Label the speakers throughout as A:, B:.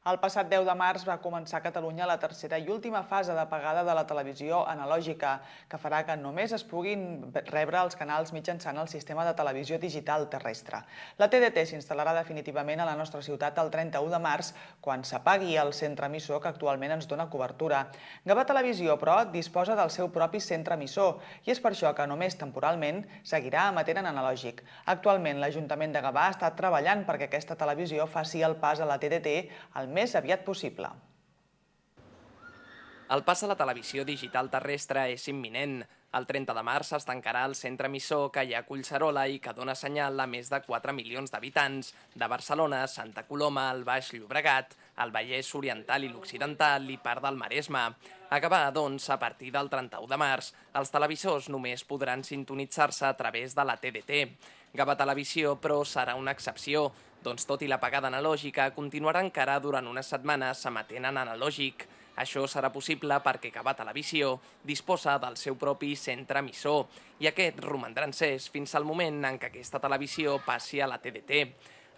A: El passat 10 de març va començar a Catalunya la tercera i última fase d'apagada de la televisió analògica, que farà que només es puguin rebre els canals mitjançant el sistema de televisió digital terrestre. La TDT s'instal·larà definitivament a la nostra ciutat el 31 de març, quan s'apagui el centre emissor que actualment ens dona cobertura. Gavà Televisió, però, disposa del seu propi centre emissor i és per això que només temporalment seguirà emetent en analògic. Actualment, l'Ajuntament de Gavà està treballant perquè aquesta televisió faci el pas a la TDT el més aviat possible.
B: El pas a la televisió digital terrestre és imminent. El 30 de març es tancarà el centre emissor que hi ha a Collserola i que dona senyal a més de 4 milions d'habitants de Barcelona, Santa Coloma, el Baix Llobregat, el Vallès Oriental i l'Occidental i part del Maresme. A Gavà, doncs, a partir del 31 de març, els televisors només podran sintonitzar-se a través de la TDT. Gavà Televisió, però, serà una excepció, doncs tot i l'apagada analògica continuarà encara durant unes setmanes emetent en analògic. Això serà possible perquè Gavà Televisió disposa del seu propi centre emissor i aquest romandrà encès fins al moment en què aquesta televisió passi a la TDT.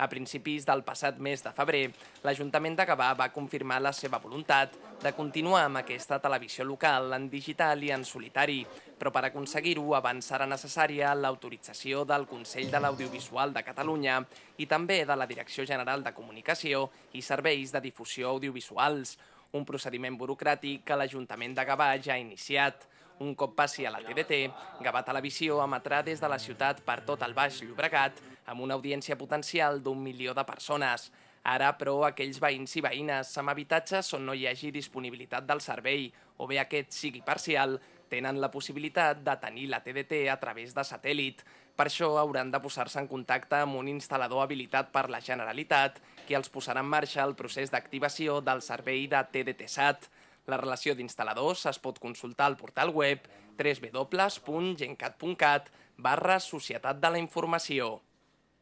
B: A principis del passat mes de febrer, l'Ajuntament de Gavà va confirmar la seva voluntat de continuar amb aquesta televisió local en digital i en solitari, però per aconseguir-ho abans serà necessària l'autorització del Consell de l'Audiovisual de Catalunya i també de la Direcció General de Comunicació i Serveis de Difusió Audiovisuals, un procediment burocràtic que l'Ajuntament de Gavà ja ha iniciat. Un cop passi a la TDT, Gavà Televisió emetrà des de la ciutat per tot el Baix Llobregat amb una audiència potencial d'1 milió de persones. Ara, però, aquells veïns i veïnes amb habitatges on no hi hagi disponibilitat del servei o bé aquest sigui parcial, tenen la possibilitat de tenir la TDT a través de satèl·lit. Per això hauran de posar-se en contacte amb un instal·lador habilitat per la Generalitat, qui els posarà en marxa el procés d'activació del servei de TDT-SAT. La relació d'instal·ladors es pot consultar al portal web www.gencat.cat/Societat de la Informació.